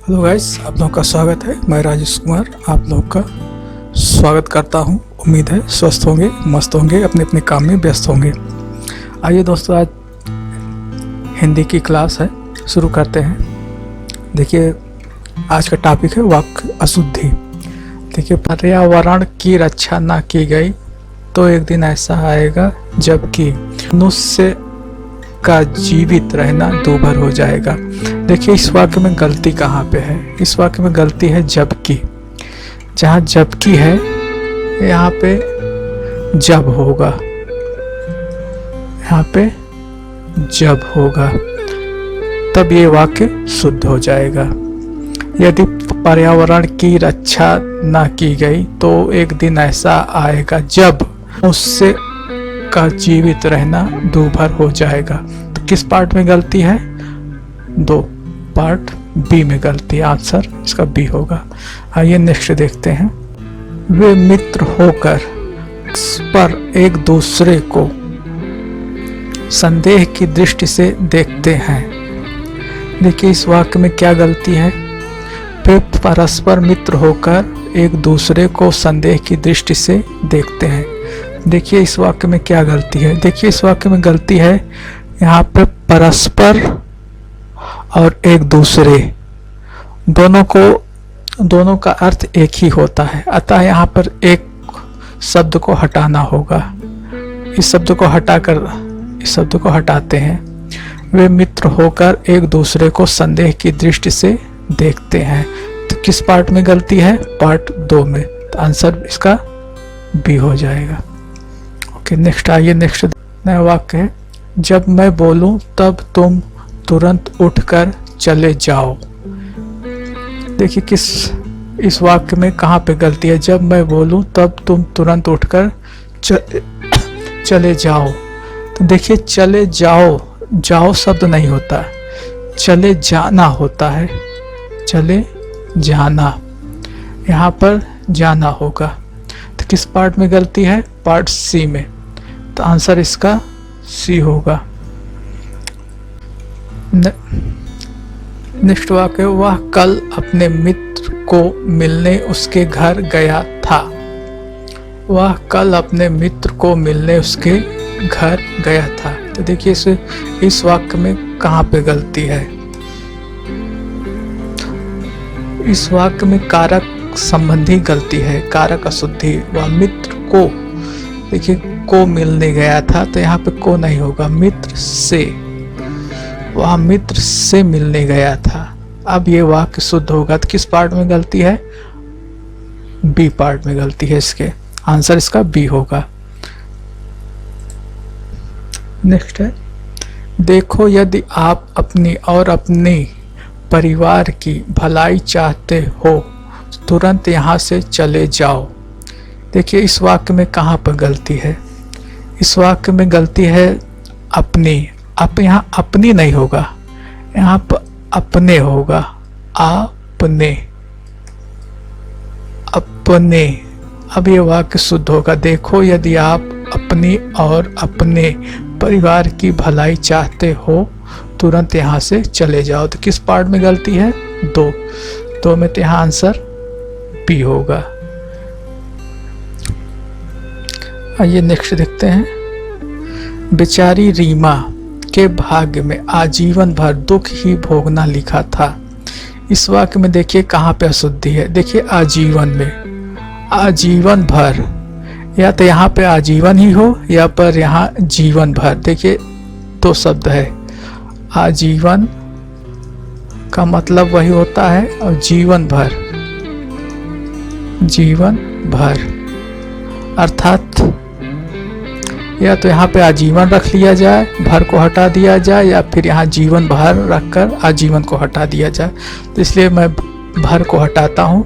Hello guys, आप लोगों का स्वागत है। मैं राजेश कुमार आप लोगों का स्वागत करता हूं। उम्मीद है स्वस्थ होंगे, मस्त होंगे, अपने अपने काम में व्यस्त होंगे। आइए दोस्तों, आज हिंदी की क्लास है, शुरू करते हैं। देखिए, आज का टॉपिक है वाक्य अशुद्धि। देखिए, पर्यावरण की रक्षा ना की गई तो एक दिन ऐसा आएगा जबकि मनुष्य का जीवित रहना दूभर हो जाएगा। देखिए, इस वाक्य में गलती कहाँ पे है? इस वाक्य में गलती है जबकि। जहाँ जबकि है, यहाँ पे जब होगा, यहाँ पे जब होगा, तब ये वाक्य शुद्ध हो जाएगा। यदि पर्यावरण की रक्षा ना की गई तो एक दिन ऐसा आएगा जब उससे का जीवित रहना दूभर हो जाएगा। तो किस पार्ट में गलती है? दो पार्ट बी में गलती है। आंसर इसका बी होगा। आइए नेक्स्ट देखते हैं। वे मित्र होकर पर एक दूसरे को संदेह की दृष्टि से देखते हैं। देखिए, इस वाक्य में क्या गलती है? वे परस्पर मित्र होकर एक दूसरे को संदेह की दृष्टि से देखते हैं। देखिए, इस वाक्य में क्या गलती है? देखिए, इस वाक्य में गलती है यहाँ पे परस्पर और एक दूसरे, दोनों का अर्थ एक ही होता है। अतः यहाँ पर एक शब्द को हटाना होगा। इस शब्द को हटाकर इस शब्द को हटाते हैं। वे मित्र होकर एक दूसरे को संदेह की दृष्टि से देखते हैं। तो किस पार्ट में गलती है? पार्ट 2 में। तो आंसर इसका बी हो जाएगा। ओके, नेक्स्ट आइए। नेक्स्ट नया वाक्य है, जब मैं बोलूं तब तुम तुरंत उठकर चले जाओ। देखिए, इस वाक्य में कहाँ पे गलती है? जब मैं बोलूं तब तुम तुरंत उठकर चले जाओ। तो देखिए, चले जाओ शब्द नहीं होता, चले जाना होता है। चले जाना, यहाँ पर जाना होगा। तो किस पार्ट में गलती है? पार्ट सी में। तो आंसर इसका सी होगा। नेक्स्ट वाक्य, वह कल अपने मित्र को मिलने उसके घर गया था। वह कल अपने मित्र को मिलने उसके घर गया था। तो देखिए, इस वाक्य में कहाँ पे गलती है? इस वाक्य में कारक संबंधी गलती है, कारक अशुद्धि। वह मित्र को, देखिए, को मिलने गया था, तो यहाँ पे को नहीं होगा, मित्र से। वह मित्र से मिलने गया था। अब ये वाक्य शुद्ध होगा। तो किस पार्ट में गलती है? बी पार्ट में गलती है इसके। आंसर इसका बी होगा। नेक्स्ट है, देखो, यदि आप अपनी और अपने परिवार की भलाई चाहते हो तुरंत यहाँ से चले जाओ। देखिए, इस वाक्य में कहाँ पर गलती है? इस वाक्य में गलती है अपनी। यहाँ अपनी नहीं होगा, यहाँ पर अपने होगा। अपने। अब ये वाक्य शुद्ध होगा। देखो, यदि आप अपनी और अपने परिवार की भलाई चाहते हो तुरंत यहाँ से चले जाओ। तो किस पार्ट में गलती है? दो में। तो यहाँ आंसर बी होगा। आइए नेक्स्ट देखते हैं। बेचारी रीमा के भाग्य में आजीवन भर दुख ही भोगना लिखा था। इस वाक्य में देखिए कहाँ पे अशुद्धि है। देखिए, आजीवन में, आजीवन भर, या तो यहाँ पे आजीवन ही हो या पर यहाँ जीवन भर। देखिए, दो शब्द है। आजीवन का मतलब वही होता है, और जीवन भर, जीवन भर अर्थात या तो यहाँ पे आजीवन रख लिया जाए, भर को हटा दिया जाए, या फिर यहाँ जीवन भर रखकर आजीवन को हटा दिया जाए। तो इसलिए मैं भर को हटाता हूँ।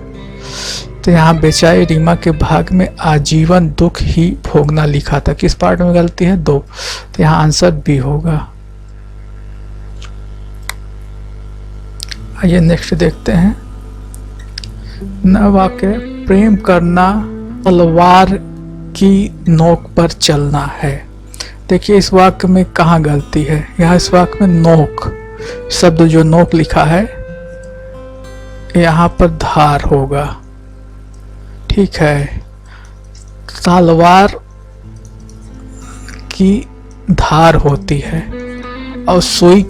तो यहाँ बेचारी रीमा के भाग में आजीवन दुख ही भोगना लिखा था। किस पार्ट में गलती है? 2। तो यहाँ आंसर बी होगा। आइए नेक्स्ट देखते हैं। नया वाक्य, प्रेम करना तलवार की नोक पर चलना है। देखिए, इस वाक्य में कहाँ गलती है? यहाँ इस वाक्य में नोक शब्द, जो नोक लिखा है, यहाँ पर धार होगा, ठीक है। तलवार की धार होती है और सुई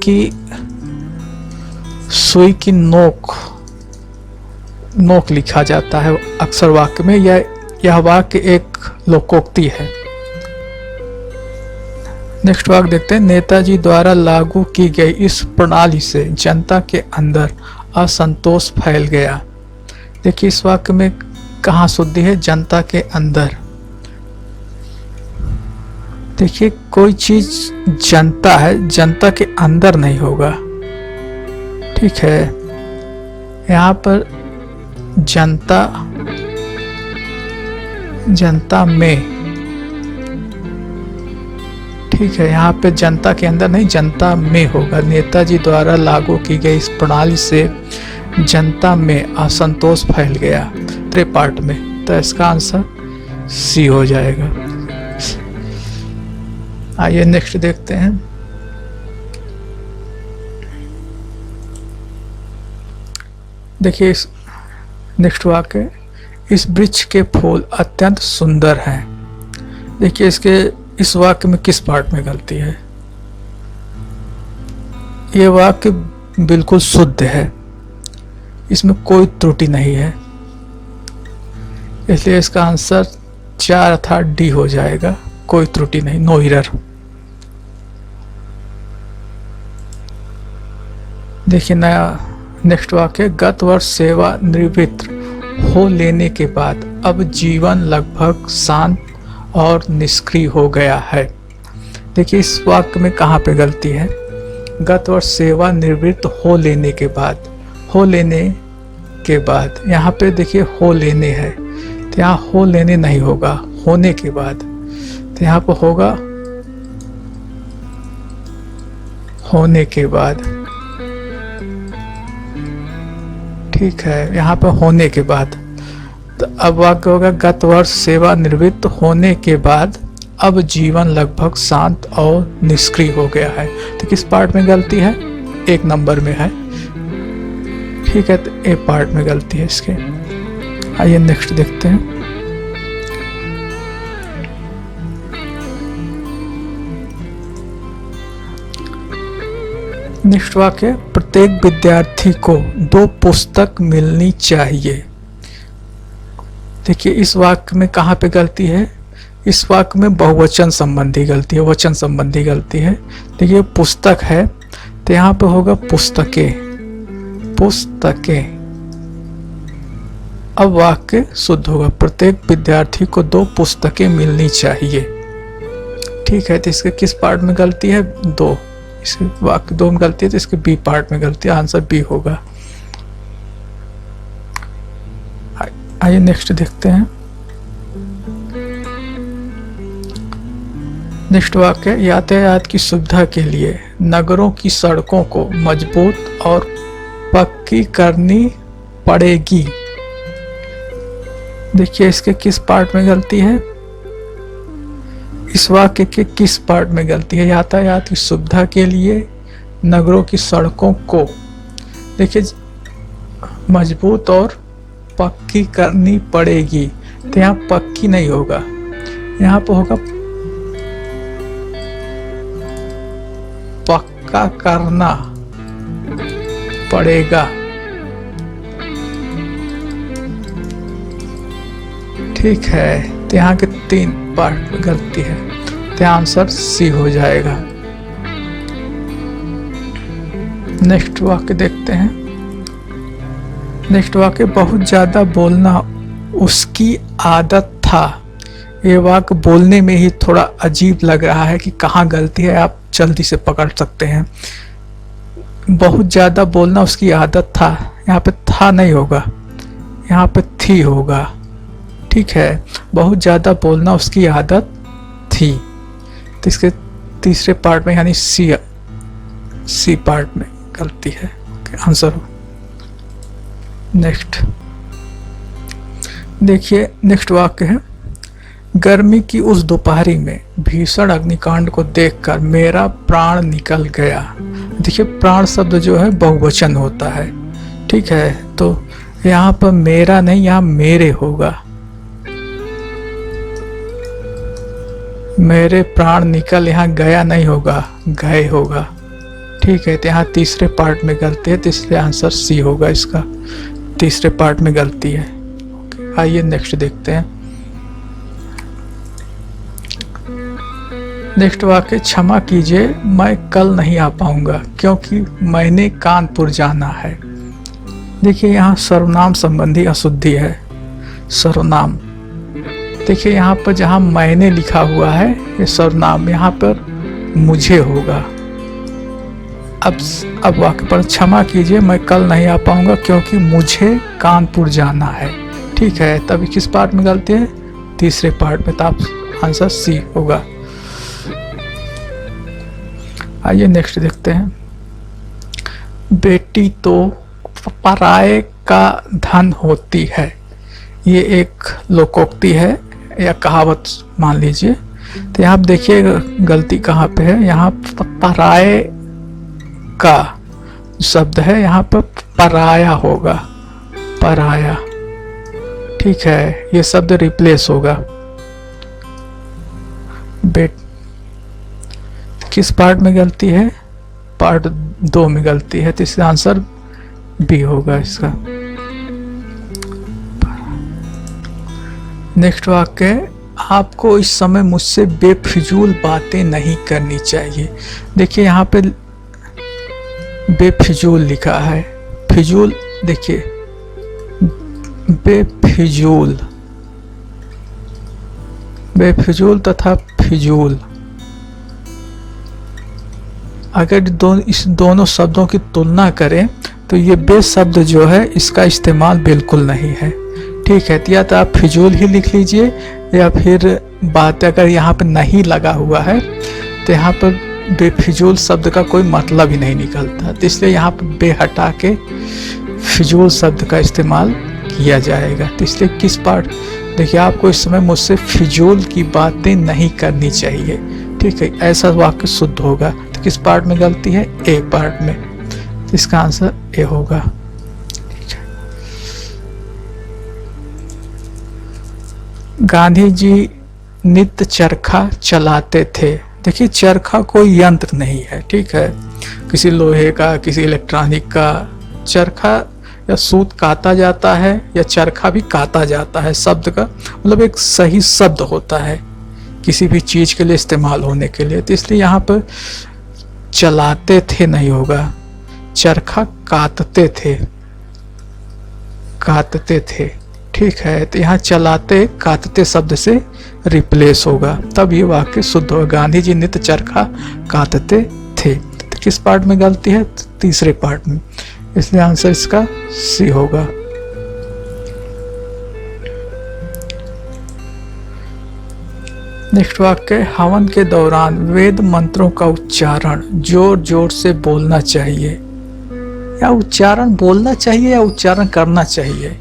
की नोक लिखा जाता है अक्सर वाक्य में। यह वाक्य एक लोकोक्ति है। नेक्स्ट वाक्य देखते हैं। नेताजी द्वारा लागू की गई इस प्रणाली से जनता के अंदर असंतोष फैल गया। देखिए इस वाक्य में कहाँ शुद्धि है, जनता के अंदर। देखिए कोई चीज जनता है, जनता के अंदर नहीं होगा, ठीक है। यहाँ पर जनता में, ठीक है। यहाँ पे जनता के अंदर नहीं, जनता में होगा। नेताजी द्वारा लागू की गई इस प्रणाली से जनता में असंतोष फैल गया, त्रिपाठ में। तो इसका आंसर सी हो जाएगा। आइए नेक्स्ट देखते हैं। देखिए इस नेक्स्ट वाक्य, इस वृक्ष के फूल अत्यंत सुंदर हैं। देखिए इस वाक्य में किस पार्ट में गलती है? ये वाक्य बिल्कुल शुद्ध है, इसमें कोई त्रुटि नहीं है, इसलिए इसका आंसर 4 अर्थात डी हो जाएगा। कोई त्रुटि नहीं, नो एरर। देखिए नया नेक्स्ट वाक्य, गत वर्ष सेवा निवृत्त हो लेने के बाद अब जीवन लगभग शांत और निष्क्रिय हो गया है। देखिए इस वाक्य में कहाँ पे गलती है? गत वर्ष सेवा निवृत्त हो लेने के बाद, हो लेने के बाद, यहाँ पे देखिए हो लेने है, तो यहाँ हो लेने नहीं होगा, होने के बाद। तो यहाँ पे होगा होने के बाद, ठीक है। यहाँ पे होने के बाद, तो अब वाक्य होगा गत वर्ष सेवा निवृत्त होने के बाद अब जीवन लगभग शांत और निष्क्रिय हो गया है। तो किस पार्ट में गलती है? 1 नंबर में है, ठीक है। तो ए पार्ट में गलती है इसके। आइए नेक्स्ट देखते हैं। नेक्स्ट वाक्य, प्रत्येक विद्यार्थी को 2 पुस्तक मिलनी चाहिए। देखिए इस वाक्य में कहाँ पे गलती है? इस वाक्य में बहुवचन संबंधी गलती है, वचन संबंधी गलती है। देखिए पुस्तक है, तो यहाँ पे होगा पुस्तकें, पुस्तकें। अब वाक्य शुद्ध होगा, प्रत्येक विद्यार्थी को 2 पुस्तकें मिलनी चाहिए, ठीक है। तो इसके किस पार्ट में गलती है? 2। इसके वाक्य 2 में गलती है, तो इसके बी पार्ट में गलती है, आंसर बी होगा। आइए नेक्स्ट देखते हैं। नेक्स्ट वाक्य, यातायात की सुविधा के लिए नगरों की सड़कों को मजबूत और पक्की करनी पड़ेगी। देखिए इसके किस पार्ट में गलती है? इस वाक्य के किस पार्ट में गलती है? यातायात की सुविधा के लिए नगरों की सड़कों को, देखिए मजबूत और पक्की करनी पड़ेगी, तो यहाँ पक्की नहीं होगा, यहाँ पे होगा पक्का करना पड़ेगा, ठीक है। तो यहाँ के 3 पार्ट में गलती है, तो आंसर सी हो जाएगा। नेक्स्ट वाक्य देखते हैं। नेक्स्ट वाक्य, बहुत ज्यादा बोलना उसकी आदत था। ये वाक्य बोलने में ही थोड़ा अजीब लग रहा है कि कहाँ गलती है, आप जल्दी से पकड़ सकते हैं। बहुत ज्यादा बोलना उसकी आदत था, यहाँ पे था नहीं होगा, यहाँ पे थी होगा, ठीक है। बहुत ज्यादा बोलना उसकी आदत थी, तो इसके तीसरे पार्ट में यानी सी पार्ट में गलती है, आंसर हो। नेक्स्ट देखिए, नेक्स्ट वाक्य है, गर्मी की उस दोपहरी में भीषण अग्निकांड को देखकर मेरा प्राण निकल गया। देखिए प्राण शब्द जो है बहुवचन होता है, ठीक है, तो यहाँ पर मेरा नहीं, यहाँ मेरे होगा। मेरे प्राण निकल, यहाँ गया नहीं होगा, गए होगा। ठीक है, तो यहाँ तीसरे पार्ट में गलती है, तीसरे आंसर सी होगा इसका, तीसरे पार्ट में गलती है। आइए नेक्स्ट देखते हैं। नेक्स्ट वाक्य, क्षमा कीजिए मैं कल नहीं आ पाऊंगा क्योंकि मैंने कानपुर जाना है। देखिए यहाँ सर्वनाम संबंधी अशुद्धि है। सर्वनाम, देखिए यहाँ पर जहाँ मैंने लिखा हुआ है ये सर्वनाम, यहाँ पर मुझे होगा। अब वाक्य पर, क्षमा कीजिए मैं कल नहीं आ पाऊंगा क्योंकि मुझे कानपुर जाना है। ठीक है, तभी किस पार्ट में गलती है? तीसरे पार्ट में, तब आंसर सी होगा। आइए नेक्स्ट देखते हैं। बेटी तो पराये का धन होती है, ये एक लोकोक्ति है या कहावत मान लीजिए। तो यहाँ आप देखिए गलती कहाँ पे है, यहाँ पराये का शब्द है, यहाँ पर पराया होगा, पराया। ठीक है, ये शब्द रिप्लेस होगा। किस पार्ट में गलती है? पार्ट 2 में गलती है, तो इसका आंसर बी होगा इसका। नेक्स्ट वाक्य है, आपको इस समय मुझसे बेफिजूल बातें नहीं करनी चाहिए। देखिए यहाँ पे बेफिजूल लिखा है, फिजूल, देखिए बेफिजूल, बेफिजूल तथा फिजूल, अगर इस दोनों शब्दों की तुलना करें तो ये बे शब्द जो है इसका इस्तेमाल बिल्कुल नहीं है। ठीक है, या तो आप फिजूल ही लिख लीजिए, या फिर बात अगर यहाँ पर नहीं लगा हुआ है तो यहाँ पर बेफिजूल शब्द का कोई मतलब ही नहीं निकलता, तो इसलिए यहाँ पर बे हटा के फिजूल शब्द का इस्तेमाल किया जाएगा। तो इसलिए किस पार्ट, देखिए आपको इस समय मुझसे फिजूल की बातें नहीं करनी चाहिए। ठीक है, ऐसा वाक्य शुद्ध होगा। तो किस पार्ट में गलती है? ए पार्ट में, तो इसका आंसर ए होगा। गांधी जी नित्य चरखा चलाते थे। देखिए चरखा कोई यंत्र नहीं है, ठीक है, किसी लोहे का, किसी इलेक्ट्रॉनिक का। चरखा या सूत काता जाता है या चरखा भी काता जाता है, शब्द का मतलब एक सही शब्द होता है किसी भी चीज के लिए इस्तेमाल होने के लिए। तो इसलिए यहाँ पर चलाते थे नहीं होगा, चरखा काटते थे, काटते थे। ठीक है, तो यहाँ चलाते काटते शब्द से रिप्लेस होगा, तब ये वाक्य शुद्ध होगा। गांधी जी नित्य चरखा काटते थे। तो किस पार्ट में गलती है? तीसरे पार्ट में, इसलिए आंसर इसका सी होगा। नेक्स्ट वाक्य, हवन के दौरान वेद मंत्रों का उच्चारण जोर जोर से बोलना चाहिए। या उच्चारण बोलना चाहिए या उच्चारण करना चाहिए?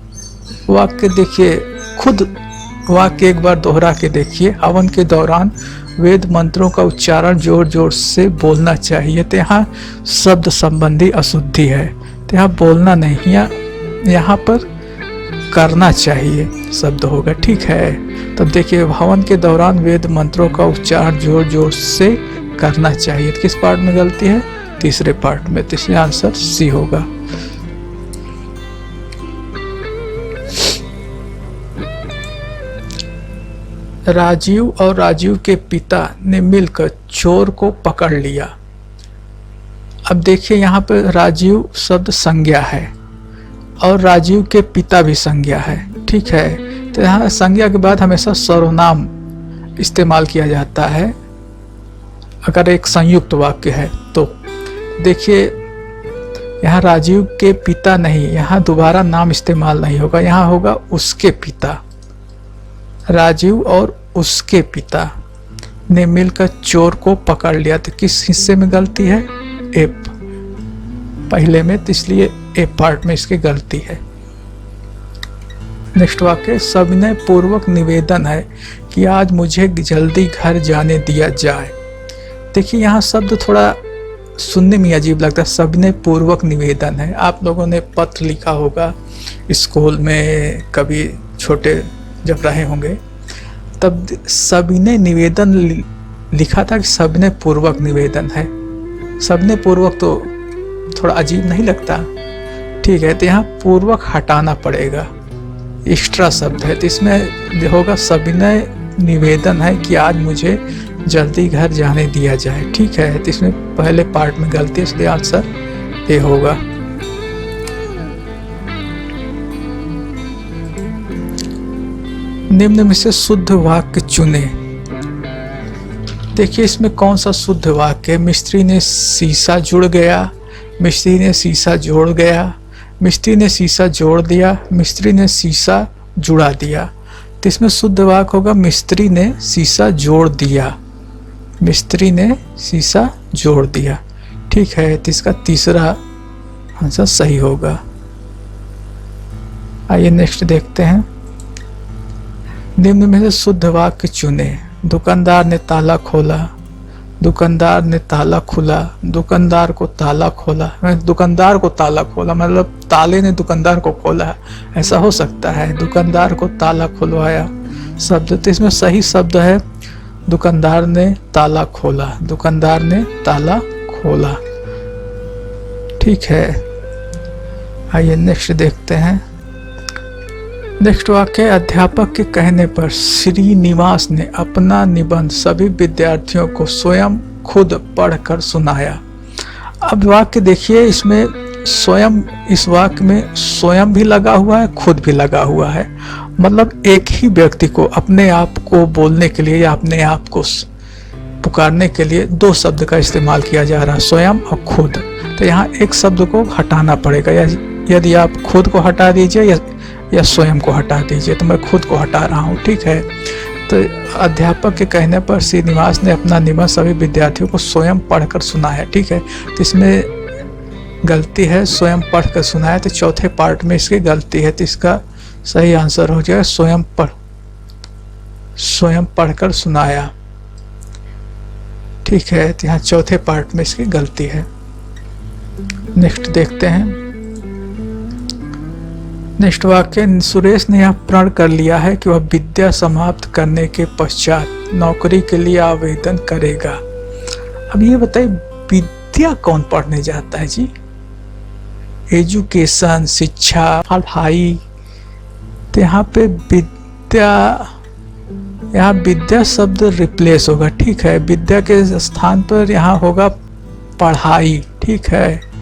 वाक्य देखिए, खुद वाक्य एक बार दोहरा के देखिए। हवन के दौरान वेद मंत्रों का उच्चारण जोर जोर से बोलना चाहिए, तो यहाँ शब्द संबंधी अशुद्धि है, तो यहाँ बोलना नहीं, यहाँ पर करना चाहिए शब्द होगा। ठीक है, तब देखिए हवन के दौरान वेद मंत्रों का उच्चारण जोर जोर से करना चाहिए। तो किस पार्ट में गलती है? तीसरे पार्ट में, तो इसलिए आंसर सी होगा। राजीव और राजीव के पिता ने मिलकर चोर को पकड़ लिया। अब देखिए यहाँ पर राजीव शब्द संज्ञा है और राजीव के पिता भी संज्ञा है। ठीक है, तो यहाँ संज्ञा के बाद हमेशा सर्वनाम इस्तेमाल किया जाता है अगर एक संयुक्त वाक्य है तो। देखिए यहाँ राजीव के पिता नहीं, यहाँ दोबारा नाम इस्तेमाल नहीं होगा, यहाँ होगा उसके पिता। राजीव और उसके पिता ने मिलकर चोर को पकड़ लिया। तो किस हिस्से में गलती है? ए पहले में, तो इसलिए ए पार्ट में इसकी गलती है। नेक्स्ट वाक्य, सविनय पूर्वक निवेदन है कि आज मुझे जल्दी घर जाने दिया जाए। देखिए यहाँ शब्द थोड़ा सुनने में अजीब लगता है, सविनय पूर्वक निवेदन है। आप लोगों ने पत्र लिखा होगा स्कूल में, कभी छोटे जब रहे होंगे तब सविनय निवेदन लिखा था कि सविनय पूर्वक निवेदन है। सविनय पूर्वक तो थोड़ा अजीब नहीं लगता? ठीक है, तो यहाँ पूर्वक हटाना पड़ेगा, एक्स्ट्रा शब्द है, तो इसमें होगा सविनय निवेदन है कि आज मुझे जल्दी घर जाने दिया जाए। ठीक है, तो इसमें पहले पार्ट में गलती है, इसलिए आंसर ए होगा। निम्न में से शुद्ध वाक्य चुने। देखिए इसमें कौन सा शुद्ध वाक्य है? मिस्त्री ने शीशा जुड़ गया, मिस्त्री ने शीशा जोड़ गया, मिस्त्री ने शीशा जोड़ दिया, मिस्त्री ने शीशा जुड़ा दिया। तो इसमें शुद्ध वाक्य होगा मिस्त्री ने शीशा जोड़ दिया, मिस्त्री ने शीशा जोड़ दिया। ठीक है, तो इसका तीसरा आंसर सही होगा। आइए नेक्स्ट देखते हैं। निम्न में से शुद्ध वाक्य चुने। दुकानदार ने ताला खोला, दुकानदार ने ताला खुला, दुकानदार को ताला खोला। दुकानदार को ताला खोला मतलब ताले ने दुकानदार को खोला, ऐसा हो सकता है। दुकानदार को ताला खुलवाया शब्द, तो इसमें सही शब्द है दुकानदार ने ताला खोला, दुकानदार ने ताला खोला। ठीक है, आइए नेक्स्ट देखते हैं। नेक्स्ट वाक्य, अध्यापक के कहने पर श्रीनिवास ने अपना निबंध सभी विद्यार्थियों को स्वयं खुद पढ़कर सुनाया। अब वाक्य देखिए, इसमें स्वयं, इस वाक्य में स्वयं भी लगा हुआ है, खुद भी लगा हुआ है। मतलब एक ही व्यक्ति को अपने आप को बोलने के लिए या अपने आप को पुकारने के लिए दो शब्द का इस्तेमाल किया जा रहा है, स्वयं और खुद। तो यहाँ एक शब्द को हटाना पड़ेगा, यदि आप खुद को हटा दीजिए या स्वयं को हटा दीजिए, तो मैं खुद को हटा रहा हूँ। ठीक है, तो अध्यापक के कहने पर श्रीनिवास ने अपना निबंध सभी विद्यार्थियों को स्वयं पढ़कर सुनाया। ठीक है, तो इसमें गलती है, स्वयं पढ़कर सुनाया, तो चौथे पार्ट में इसकी गलती है, तो इसका सही आंसर हो जाएगा स्वयं पढ़कर सुनाया। ठीक है, तो यहाँ चौथे पार्ट में इसकी गलती है। नेक्स्ट देखते हैं। नेक्स्ट वाक्य, सुरेश ने यह प्रण कर लिया है कि वह विद्या समाप्त करने के पश्चात नौकरी के लिए आवेदन करेगा। अब ये बताइए, विद्या कौन पढ़ने जाता है जी? एजुकेशन, शिक्षा, पढ़ाई। तो यहाँ पे विद्या, यहाँ विद्या शब्द रिप्लेस होगा। ठीक है, विद्या के स्थान पर यहाँ होगा पढ़ाई। ठीक है,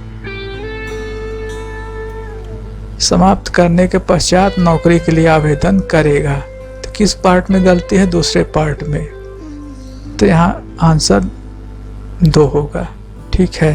समाप्त करने के पश्चात नौकरी के लिए आवेदन करेगा। तो किस पार्ट में गलती है? दूसरे पार्ट में। तो यहाँ आंसर 2 होगा। ठीक है।